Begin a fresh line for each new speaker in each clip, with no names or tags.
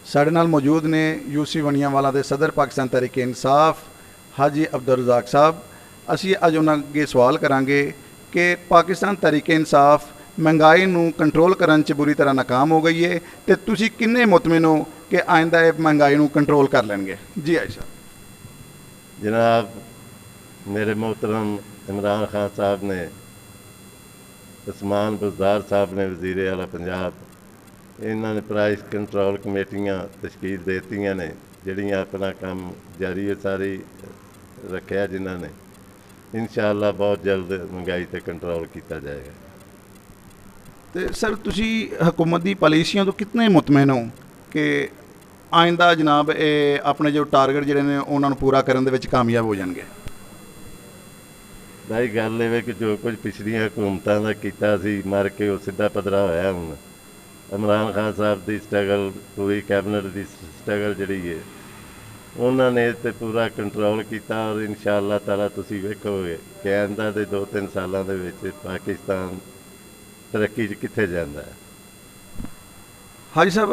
ਸਾਡੇ ਨਾਲ ਮੌਜੂਦ ਨੇ ਯੂਸੀ ਵਣੀਆਂਵਾਲਾ ਦੇ ਸਦਰ ਪਾਕਿਸਤਾਨ ਤਹਿਰੀਕ ਇਨਸਾਫ ਹਾਜੀ ਅਬਦੁਲ ਰਜ਼ਾਕ ਸਾਹਿਬ। ਅਸੀਂ ਅੱਜ ਉਹਨਾਂ ਅੱਗੇ ਸਵਾਲ ਕਰਾਂਗੇ ਕਿ ਪਾਕਿਸਤਾਨ ਤਹਿਰੀਕ ਇਨਸਾਫ ਮਹਿੰਗਾਈ ਨੂੰ ਕੰਟਰੋਲ ਕਰਨ 'ਚ ਬੁਰੀ ਤਰ੍ਹਾਂ ਨਾਕਾਮ ਹੋ ਗਈ ਹੈ ਤੇ ਤੁਸੀਂ ਕਿੰਨੇ ਮੁਤਮਿਨ ਹੋ ਕਿ ਆਇੰਦਾ ਇਹ ਮਹਿੰਗਾਈ ਨੂੰ ਕੰਟਰੋਲ ਕਰ ਲੈਣਗੇ? ਜੀ ਆਇਸ਼ਾ
जनाब, मेरे मोहतरम इमरान खान साहब ने, उस्मान बुज़दार साहब ने, वज़ीर आला पंजाब, इन्होंने प्राइस कंट्रोल कमेटियां तश्कील देतियां ने जिहड़ियां अपना काम जारी सारी रखा जिन्होंने इंशाअल्लाह बहुत जल्द महंगाई से कंट्रोल किया जाएगा।
ਤੇ ਸਰ ਤੁਸੀਂ ਹਕੂਮਤ ਦੀ ਪਾਲਿਸੀਆਂ ਤੋਂ ਕਿੰਨੇ ਮੁਤਮਿਨ ਹੋ ਕਿ ਆਇੰਦਾ ਜਨਾਬ ਇਹ ਆਪਣੇ ਜੋ ਟਾਰਗੇਟ ਜਿਹੜੇ ਨੇ ਉਹਨਾਂ ਨੂੰ ਪੂਰਾ ਕਰਨ ਦੇ ਵਿੱਚ ਕਾਮਯਾਬ ਹੋ ਜਾਣਗੇ?
भाई गल ये कि जो कुछ पिछलियां हुकूमतां दा कीता सी मर के वो सीधा पधरा होया। हुण इमरान खान साहब की स्ट्रगल, पूरी कैबिनेट की स्ट्रगल जिहड़ी है उन्होंने तो पूरा कंट्रोल किया और इंशाअल्लाह ताला तुसीं वेखोगे कि आइंदा दे 2-3 सालों दे विच पाकिस्तान तरक्की च कित्थे जांदा है।
ਹਾਜੀ ਸਾਹਿਬ,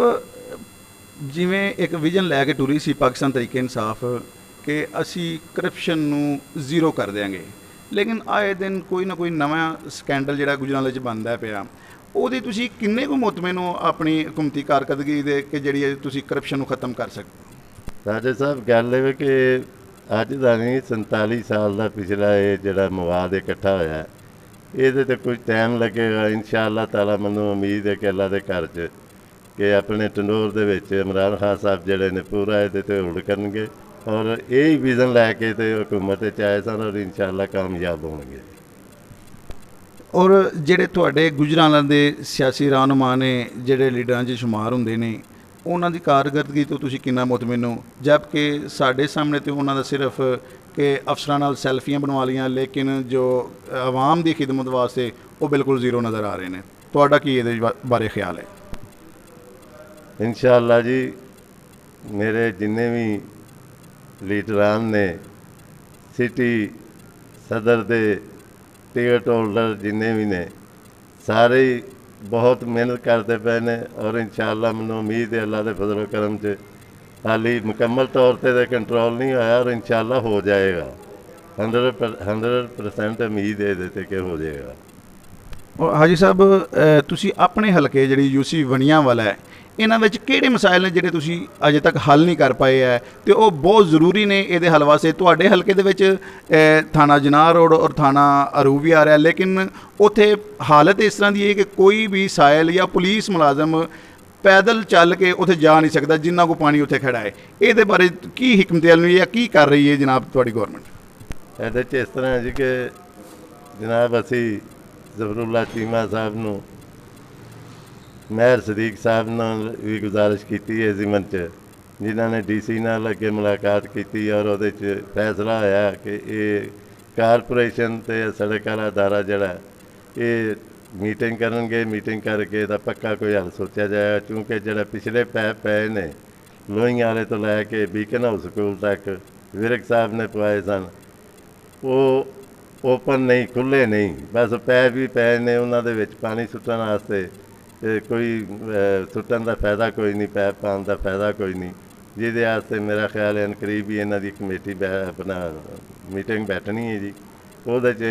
ਜਿਵੇਂ ਇੱਕ ਵਿਜ਼ਨ ਲੈ ਕੇ ਟੁਰੀ ਸੀ ਪਾਕਿਸਤਾਨ ਤਰੀਕੇ ਇਨਸਾਫ ਕਿ ਅਸੀਂ ਕਰਪਸ਼ਨ ਨੂੰ ਜ਼ੀਰੋ ਕਰ ਦਿਆਂਗੇ, ਲੇਕਿਨ ਆਏ ਦਿਨ ਕੋਈ ਨਾ ਕੋਈ ਨਵਾਂ ਸਕੈਂਡਲ ਜਿਹੜਾ ਗੁਜਰਾਂਵਾਲੇ 'ਚ ਬਣਦਾ ਪਿਆ, ਉਹਦੀ ਤੁਸੀਂ ਕਿੰਨੇ ਕੁ ਮੁਤਮਿਨ ਹੋ ਆਪਣੀ ਹਕੂਮਤੀ ਕਾਰਕਰਦਗੀ ਦੇ ਕਿ ਜਿਹੜੀ ਹੈ ਤੁਸੀਂ ਕਰਪਸ਼ਨ ਨੂੰ ਖਤਮ ਕਰ ਸਕਦੇ?
राजा साहब गल ये कि अज का नहीं 47 साल का पिछला ये जड़ा मवाद इकट्ठा होया ये तो कुछ टाइम लगेगा। इंशाअल्लाह ताला मैनूं उम्मीद है कि अल्लाह के घर च कि अपने टंडोर दे विच इमरान खान साहब जिहड़े ने पूरा ये होल्ड करनगे और यही विजन लैके तो हुकूमत च आए सन और इंशाअल्लाह कामयाब होणगे।
ਔਰ ਜਿਹੜੇ ਤੁਹਾਡੇ ਗੁਜਰਾਂਵਾਲੇ ਦੇ ਸਿਆਸੀ ਰਹਿਨੁਮਾ ਨੇ ਜਿਹੜੇ ਲੀਡਰਾਂ 'ਚ ਸ਼ੁਮਾਰ ਹੁੰਦੇ ਨੇ ਉਹਨਾਂ ਦੀ ਕਾਰਗਰਦਗੀ ਤੋਂ ਤੁਸੀਂ ਕਿੰਨਾ ਮੁਤਮਿਨ ਹੋ? ਜਦਕਿ ਸਾਡੇ ਸਾਹਮਣੇ ਤੇ ਉਹਨਾਂ ਦਾ ਸਿਰਫ ਕਿ ਅਫਸਰਾਂ ਨਾਲ ਸੈਲਫੀਆਂ ਬਣਵਾ ਲਈਆਂ, ਲੇਕਿਨ ਜੋ ਆਵਾਮ ਦੀ ਖਿਦਮਤ ਵਾਸਤੇ ਉਹ ਬਿਲਕੁਲ ਜ਼ੀਰੋ ਨਜ਼ਰ ਆ ਰਹੇ ਨੇ। ਤੁਹਾਡਾ ਕੀ ਇਹਦੇ ਬਾਰੇ ਖਿਆਲ ਹੈ?
इंशाअल्लाह जी, मेरे जिन्ने भी लीडरान ने सिटी सदर दे टिकट होल्डर जिन्ने भी ने सारे ही बहुत मेहनत करते पे ने और इंशाअल्लाह मैनूं उम्मीद है अल्लाह के फजल करम च हाली मुकम्मल तौर पर कंट्रोल नहीं होया और इंशाअल्लाह हो जाएगा। 100% उम्मीद है ये कि हो जाएगा।
ਔਰ ਹਾਜੀ ਸਾਹਿਬ, ਤੁਸੀਂ ਆਪਣੇ ਹਲਕੇ ਜਿਹੜੀ ਯੂਸੀ ਵਣੀਆਂਵਾਲਾ ਹੈ ਇਹਨਾਂ ਵਿੱਚ ਕਿਹੜੇ ਮਸਾਇਲ ਨੇ ਜਿਹੜੇ ਤੁਸੀਂ ਅਜੇ ਤੱਕ ਹੱਲ ਨਹੀਂ ਕਰ ਪਾਏ ਹੈ ਤੇ ਉਹ ਬਹੁਤ ਜ਼ਰੂਰੀ ਨੇ ਇਹਦੇ ਹੱਲ ਵਾਸਤੇ? ਤੁਹਾਡੇ ਹਲਕੇ ਦੇ ਵਿੱਚ ਥਾਣਾ ਜਨਾਹ ਰੋਡ ਔਰ ਥਾਣਾ ਅਰੂਬ ਵੀ ਆ ਰਿਹਾ, ਲੇਕਿਨ ਉੱਥੇ ਹਾਲਤ ਇਸ ਤਰ੍ਹਾਂ ਦੀ ਹੈ ਕਿ ਕੋਈ ਵੀ ਸਾਇਲ ਜਾਂ ਪੁਲਿਸ ਮੁਲਾਜ਼ਮ ਪੈਦਲ ਚੱਲ ਕੇ ਉੱਥੇ ਜਾ ਨਹੀਂ ਸਕਦਾ ਜਿੰਨਾ ਕੋ ਪਾਣੀ ਉੱਥੇ ਖੜਾ ਹੈ। ਇਹਦੇ ਬਾਰੇ ਕੀ ਹਿਕਮਤ ਅਮਲੀ ਜਾਂ ਕੀ ਕਰ ਰਹੀ ਹੈ ਜਨਾਬ ਤੁਹਾਡੀ ਗੌਰਮੈਂਟ?
ਇਹਦੇ 'ਚ ਇਸ ਤਰ੍ਹਾਂ ਹੈ ਜੀ ਕਿ ਜਨਾਬ ਅਸੀਂ ਜ਼ਫਰੁੱਲਾ ਚੀਮਾ ਸਾਹਿਬ ਨੂੰ, मेहर सदीक साहब नाल भी गुजारिश की है जिमन च, जिन्होंने DC नाल अगे मुलाकात की और वो फैसला होया कि ये कारपोरेशन ते सड़क वाला अदारा जड़ा ये मीटिंग करनगे, मीटिंग करके दा पक्का कोई हल सोचा जाएगा। क्योंकि जड़ा पिछले पैप पे ने लोहियां वाले तो लैके बीकन हाउस स्कूल तक विरक साहब ने पवाए सन, वो ओपन नहीं, खुले नहीं, बस पैप भी पे ने उन्हां दे विच पानी सुट्टण वास्ते कोई सुट्टन का फायदा कोई नहीं, पैप पाने का फायदा कोई नहीं, जिहदे वास्ते मेरा ख्याल है करीब ही इन्हां दी कमेटी अपना मीटिंग बैठनी है जी, उहदे च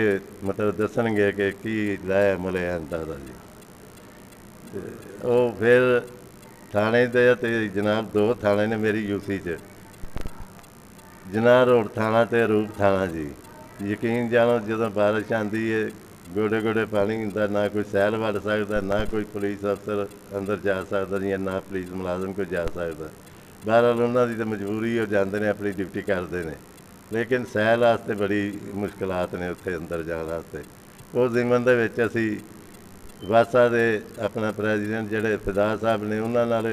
मतलब दसणगे कि की लाया अमल है इंदा दा जी। वो फिर थाने दे ते जनाब 2 थाने ने मेरी यूसी च, जनाह रोड थाना ते अरूब थाना जी। यकीन जानो जदों बारिश आती है गोडे गोडे पानी होंदा, ना कोई सैल वड़ सकता, ना कोई पुलिस अफसर अंदर जा सकता या ना पुलिस मुलाजम कोई जा सकता। बहरहाल उन्होंने तो मजबूरी हो जाते हैं, अपनी ड्यूटी करते हैं, लेकिन सैल वास्ते बड़ी मुश्किलात ने उत्थे अंदर जाने वास्ते। उस जिमन दे विच असी वासा दे अपना प्रेजिडेंट जिहड़े फिदा साहब ने उन्होंने नाल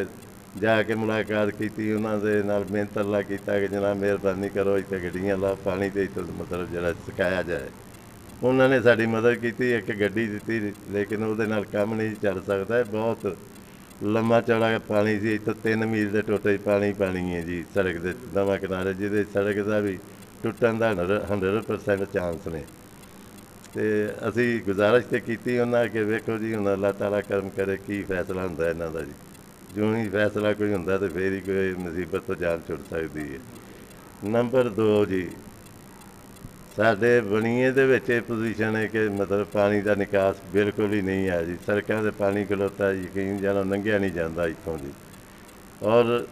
जाके मुलाकात की, उन्होंने नाल मिहनत अल्लाह किया कि जनाब मेहरबानी करो इत्थे गड्डियां लाओ, पानी तो इत्थों मतलब जिहड़ा सकाया जाए। उन्होंने साड़ी मदद की, एक गड्डी दी, लेकिन वो काम नहीं चल सकता। बहुत लम्मा चौड़ा पानी से इतों 3 मील के टोटे पानी पानी है जी सड़क के दोवां किनारे, जिहदे सड़क का भी टुटन का 100% चांस ने। तो असी गुजारिश तो की उन्होंने कि वेखो जी हुण अल्लाह ताला करम करे की फैसला हुंदा इन्हां दा जी। ਜਿਉਂ ਹੀ ਫੈਸਲਾ ਕੋਈ ਹੁੰਦਾ ਤੇ ਫੇਰ ਹੀ ਕੋਈ ਮੁਸੀਬਤ ਤੋਂ ਜਾਨ ਛੁੱਟ ਸਕਦੀ ਹੈ। ਨੰਬਰ 2 ਜੀ, ਸਾਡੇ ਬਣੀਏ ਦੇ ਵਿੱਚ ਇਹ ਪੋਜੀਸ਼ਨ ਹੈ ਕਿ ਮਤਲਬ ਪਾਣੀ ਦਾ ਨਿਕਾਸ ਬਿਲਕੁਲ ਹੀ ਨਹੀਂ ਹੈ ਜੀ। ਸੜਕਾਂ 'ਤੇ ਪਾਣੀ ਖਲੋਤਾ, ਯਕੀਨ ਜਾਣੋ ਲੰਘਿਆ ਨਹੀਂ ਜਾਂਦਾ ਇੱਥੋਂ ਦੀ। ਔਰ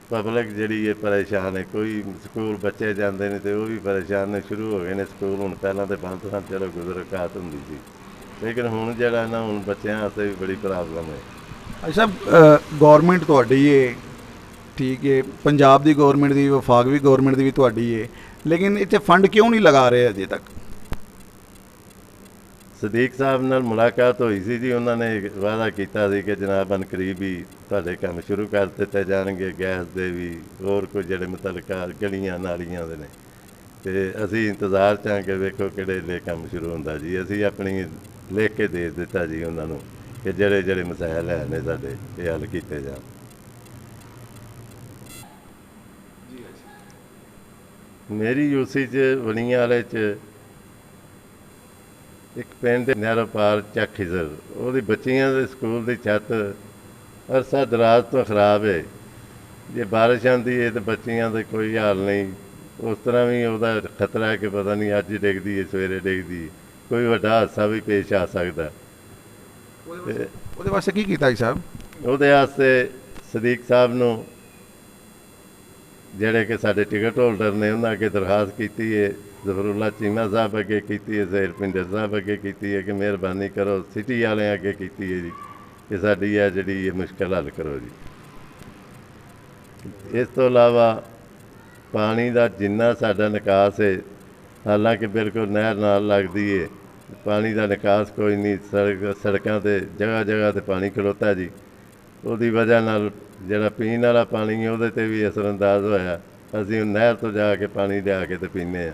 ਪਬਲਿਕ ਜਿਹੜੀ ਹੈ ਪਰੇਸ਼ਾਨ ਹੈ। ਕੋਈ ਸਕੂਲ ਬੱਚੇ ਜਾਂਦੇ ਨੇ ਤੇ ਉਹ ਵੀ ਪਰੇਸ਼ਾਨ ਨੇ। ਸ਼ੁਰੂ ਹੋ ਗਏ ਨੇ ਸਕੂਲ ਹੁਣ, ਪਹਿਲਾਂ ਤਾਂ ਬੰਦ ਸਨ, ਚਲੋ ਗੁਜ਼ਰਕਾਤ ਹੁੰਦੀ ਸੀ, ਲੇਕਿਨ ਹੁਣ ਜਿਹੜਾ ਨਾ ਹੁਣ ਬੱਚਿਆਂ ਵਾਸਤੇ ਵੀ ਬੜੀ ਪ੍ਰੋਬਲਮ ਹੈ।
ਹਾਜੀ ਸਾਹਿਬ, ਗੌਰਮੈਂਟ ਤੁਹਾਡੀ ਹੈ, ਠੀਕ ਹੈ, ਪੰਜਾਬ ਦੀ ਗੌਰਮੈਂਟ ਦੀ, ਵਫਾਕਵੀ ਗੌਰਮੈਂਟ ਦੀ ਵੀ ਤੁਹਾਡੀ ਹੈ, ਲੇਕਿਨ ਇੱਥੇ ਫੰਡ ਕਿਉਂ ਨਹੀਂ ਲਗਾ ਰਹੇ ਅਜੇ ਤੱਕ?
ਸਦੀਕ ਸਾਹਿਬ ਨਾਲ ਮੁਲਾਕਾਤ ਹੋਈ ਸੀ ਜੀ, ਉਹਨਾਂ ਨੇ ਵਾਅਦਾ ਕੀਤਾ ਸੀ ਕਿ ਜਨਾਬ ਅਨਕਰੀਬ ਹੀ ਤੁਹਾਡੇ ਕੰਮ ਸ਼ੁਰੂ ਕਰ ਦਿੱਤੇ ਜਾਣਗੇ, ਗੈਸ ਦੇ ਵੀ, ਹੋਰ ਕੋਈ ਜਿਹੜੇ ਮੁਤਲਕਾ ਗਲੀਆਂ ਨਾਲੀਆਂ ਦੇ ਨੇ। ਤੇ ਅਸੀਂ ਇੰਤਜ਼ਾਰ 'ਚ ਹਾਂ ਕਿ ਵੇਖੋ ਕਿਹੜੇ ਵੇਲੇ ਕੰਮ ਸ਼ੁਰੂ ਹੁੰਦਾ ਜੀ। ਅਸੀਂ ਆਪਣੀ ਲਿਖ ਕੇ ਦੇ ਦਿੱਤਾ ਜੀ ਉਹਨਾਂ ਨੂੰ ਕਿ ਜਿਹੜੇ ਜਿਹੜੇ ਮਸਾਇਲ ਹੈ ਨੇ ਸਾਡੇ, ਇਹ ਹੱਲ ਕੀਤੇ ਜਾਣ। ਮੇਰੀ ਯੂਸੀ 'ਚ ਵਣੀਆਂ ਵਾਲੇ 'ਚ ਇੱਕ ਪਿੰਡ ਨਹਿਰੋ ਪਾਰ ਚੱਕ ਖਿਜ਼ਰ, ਉਹਦੀ ਬੱਚੀਆਂ ਦੇ ਸਕੂਲ ਦੀ ਛੱਤ ਅਰਸਾ ਦਰਾਜ਼ ਤੋਂ ਖਰਾਬ ਹੈ। ਜੇ ਬਾਰਿਸ਼ ਆਉਂਦੀ ਹੈ ਤਾਂ ਬੱਚੀਆਂ ਦਾ ਕੋਈ ਹਾਲ ਨਹੀਂ। ਉਸ ਤਰ੍ਹਾਂ ਵੀ ਉਹਦਾ ਖਤਰਾ ਹੈ ਕਿ ਪਤਾ ਨਹੀਂ ਅੱਜ ਡਿੱਗਦੀ ਹੈ ਸਵੇਰੇ ਡਿੱਗਦੀ, ਕੋਈ ਵੱਡਾ ਹਾਦਸਾ ਵੀ ਪੇਸ਼ ਆ ਸਕਦਾ।
ਉਹਦੇ ਵਾਸਤੇ ਕੀ ਕੀਤਾ ਜੀ ਸਾਹਿਬ?
ਉਹਦੇ ਵਾਸਤੇ ਸਦੀਕ ਸਾਹਿਬ ਨੂੰ, ਜਿਹੜੇ ਕਿ ਸਾਡੇ ਟਿਕਟ ਹੋਲਡਰ ਨੇ, ਉਹਨਾਂ ਅੱਗੇ ਦਰਖਾਸਤ ਕੀਤੀ ਹੈ। ਜ਼ਫਰੁੱਲਾ ਚੀਮਾ ਸਾਹਿਬ ਅੱਗੇ ਕੀਤੀ ਹੈ, ਜ਼ਹੀਰ ਪਿੰਡਰ ਸਾਹਿਬ ਅੱਗੇ ਕੀਤੀ ਹੈ ਕਿ ਮਿਹਰਬਾਨੀ ਕਰੋ। ਸਿਟੀ ਵਾਲਿਆਂ ਅੱਗੇ ਕੀਤੀ ਹੈ ਜੀ ਕਿ ਸਾਡੀ ਇਹ ਜਿਹੜੀ ਮੁਸ਼ਕਲ ਹੱਲ ਕਰੋ ਜੀ। ਇਸ ਤੋਂ ਇਲਾਵਾ ਪਾਣੀ ਦਾ ਜਿੰਨਾ ਸਾਡਾ ਨਿਕਾਸ ਹੈ, ਹਾਲਾਂਕਿ ਬਿਲਕੁਲ ਨਹਿਰ ਨਾਲ ਲੱਗਦੀ ਹੈ, ਪਾਣੀ ਦਾ ਨਿਕਾਸ ਕੋਈ ਨਹੀਂ। ਸੜਕਾਂ 'ਤੇ ਜਗ੍ਹਾ ਜਗ੍ਹਾ 'ਤੇ ਪਾਣੀ ਖਲੋਤਾ ਜੀ। ਉਹਦੀ ਵਜ੍ਹਾ ਨਾਲ ਜਿਹੜਾ ਪੀਣ ਵਾਲਾ ਪਾਣੀ ਹੈ ਉਹਦੇ 'ਤੇ ਵੀ ਅਸਰਅੰਦਾਜ਼ ਹੋਇਆ। ਅਸੀਂ ਨਹਿਰ ਤੋਂ ਜਾ ਕੇ ਪਾਣੀ ਲਿਆ ਕੇ ਤੇ ਪੀਂਦੇ ਹਾਂ।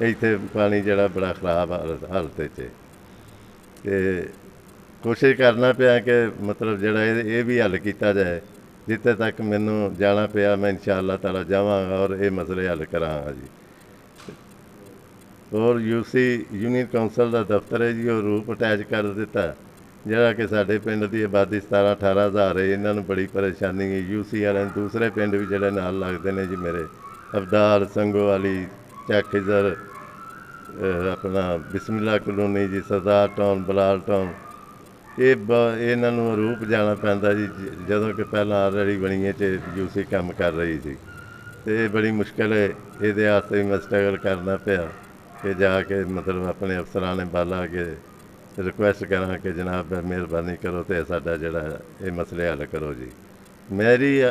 ਇੱਥੇ ਪਾਣੀ ਜਿਹੜਾ ਬੜਾ ਖਰਾਬ ਹਾਲਤ 'ਚ। ਅਤੇ ਕੋਸ਼ਿਸ਼ ਕਰਨਾ ਪਿਆ ਕਿ ਮਤਲਬ ਜਿਹੜਾ ਇਹ ਵੀ ਹੱਲ ਕੀਤਾ ਜਾਏ। ਜਿੱਥੇ ਤੱਕ ਮੈਨੂੰ ਜਾਣਾ ਪਿਆ ਮੈਂ ਇਨਸ਼ਾ ਅੱਲਾਹ ਤਾਲਾ ਜਾਵਾਂਗਾ ਔਰ ਇਹ ਮਸਲੇ ਹੱਲ ਕਰਾਂਗਾ ਜੀ। ਔਰ ਯੂਸੀ ਯੂਨੀਅਨ ਕੌਂਸਲ ਦਾ ਦਫ਼ਤਰ ਹੈ ਜੀ, ਉਹ ਰੂਪ ਅਟੈਚ ਕਰ ਦਿੱਤਾ, ਜਿਹੜਾ ਕਿ ਸਾਡੇ ਪਿੰਡ ਦੀ ਆਬਾਦੀ 17-18 ਹਜ਼ਾਰ ਹੈ। ਇਹਨਾਂ ਨੂੰ ਬੜੀ ਪਰੇਸ਼ਾਨੀ ਹੈ। ਯੂਸੀ ਵਾਲਿਆਂ ਨੂੰ ਦੂਸਰੇ ਪਿੰਡ ਵੀ ਜਿਹੜੇ ਨਾਲ ਲੱਗਦੇ ਨੇ ਜੀ ਮੇਰੇ, ਅਬਦਾਲ, ਸੰਗੋਵਾਲੀ, ਚੱਕ ਖਿਜ਼ਰ, ਆਪਣਾ ਬਿਸਮਿल्ला ਕਲੋਨੀ ਜੀ, ਸਰਦਾਰ ਟਾਊਨ, ਬਲਾਲ ਟਾਊਨ, ਇਹਨਾਂ ਨੂੰ ਰੂਪ ਜਾਣਾ ਪੈਂਦਾ ਜੀ, ਜਦੋਂ ਕਿ ਪਹਿਲਾਂ ਆਲਰੇਡੀ ਬਣੀਏ 'ਚ ਯੂਸੀ ਕੰਮ ਕਰ ਰਹੀ ਸੀ। ਅਤੇ ਇਹ ਬੜੀ ਮੁਸ਼ਕਿਲ ਹੈ। ਇਹਦੇ ਵਾਸਤੇ ਵੀ ਮੈਂ ਸਟਰਗਲ ਕਰਨਾ ਪਿਆ ਕਿ ਜਾ ਕੇ ਮਤਲਬ ਆਪਣੇ ਅਫਸਰਾਂ ਨੇ ਬਾਲਾ ਕੇ ਰਿਕੁਐਸਟ ਕਰਾਂ ਕਿ ਜਨਾਬ ਮਿਹਰਬਾਨੀ ਕਰੋ ਅਤੇ ਸਾਡਾ ਜਿਹੜਾ ਇਹ ਮਸਲੇ ਹੱਲ ਕਰੋ ਜੀ। ਮੇਰੀ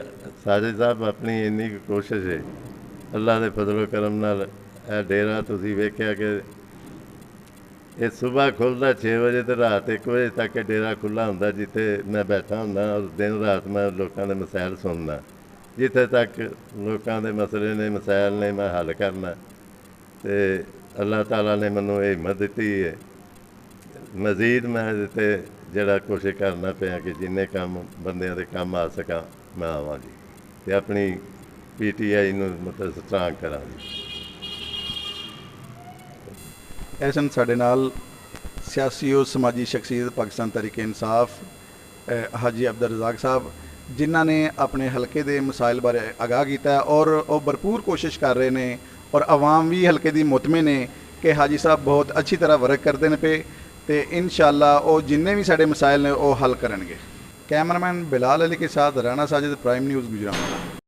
ਸਾਜਿਦ ਸਾਹਿਬ ਆਪਣੀ ਇੰਨੀ ਕੁ ਕੋਸ਼ਿਸ਼ ਹੈ, ਅੱਲਾ ਦੇ ਫਜ਼ਲ ਕਰਮ ਨਾਲ। ਇਹ ਡੇਰਾ ਤੁਸੀਂ ਵੇਖਿਆ ਕਿ ਇਹ ਸੁਬਾਹ ਖੁੱਲ੍ਹਦਾ 6 ਵਜੇ ਅਤੇ ਰਾਤ 1 ਵਜੇ ਤੱਕ ਇਹ ਡੇਰਾ ਖੁੱਲ੍ਹਾ ਹੁੰਦਾ, ਜਿੱਥੇ ਮੈਂ ਬੈਠਾ ਹੁੰਦਾ ਔਰ ਦਿਨ ਰਾਤ ਮੈਂ ਲੋਕਾਂ ਦੇ ਮਸਾਇਲ ਸੁਣਦਾ। ਜਿੱਥੇ ਤੱਕ ਲੋਕਾਂ ਦੇ ਮਸਲੇ ਨੇ, ਮਸਾਇਲ ਨੇ, ਮੈਂ ਹੱਲ ਕਰਨਾ। ਅਤੇ ਅੱਲਾਹ ਤਾਲਾ ਨੇ ਮੈਨੂੰ ਇਹ ਹਿੰਮਤ ਦਿੱਤੀ ਹੈ। ਮਜ਼ੀਦ ਮੈਂ ਇਹਦੇ 'ਤੇ ਜਿਹੜਾ ਕੋਸ਼ਿਸ਼ ਕਰਨਾ ਪਿਆ ਕਿ ਜਿੰਨੇ ਕੰਮ ਬੰਦਿਆਂ ਦੇ ਕੰਮ ਆ ਸਕਾਂ ਮੈਂ ਆਵਾਂ ਜੀ, ਅਤੇ ਆਪਣੀ PTI ਨੂੰ ਮਤਲਬ ਸਟਰਾਂਗ ਕਰਾਂ ਜੀ।
ਇਸ ਸਨ ਸਾਡੇ ਨਾਲ ਸਿਆਸੀ ਔਰ ਸਮਾਜੀ ਸ਼ਖਸੀਅਤ ਪਾਕਿਸਤਾਨ ਤਹਿਰੀਕ ਇਨਸਾਫ ਹਾਜੀ ਅਬਦੁਰ ਰਜ਼ਾਕ ਸਾਹਿਬ, ਜਿਨ੍ਹਾਂ ਨੇ ਆਪਣੇ ਹਲਕੇ ਦੇ ਮਸਾਇਲ ਬਾਰੇ ਆਗਾਹ ਕੀਤਾ ਔਰ ਉਹ ਭਰਪੂਰ ਕੋਸ਼ਿਸ਼ ਕਰ ਰਹੇ ਨੇ ਔਰ ਆਵਾਮ ਵੀ ਹਲਕੇ ਦੀ ਮੁਤਮਿਨ ਨੇ ਕਿ ਹਾਜੀ ਸਾਹਿਬ ਬਹੁਤ ਅੱਛੀ ਤਰ੍ਹਾਂ ਵਰਕ ਕਰਦੇ ਨੇ ਪਏ ਅਤੇ ਇਨਸ਼ਾਅੱਲਾ ਉਹ ਜਿੰਨੇ ਵੀ ਸਾਡੇ ਮਸਾਇਲ ਨੇ ਉਹ ਹੱਲ ਕਰਨਗੇ। कैमरामैन बिलाल अली के साथ राना साजिद, प्राइम न्यूज़ गुजरात।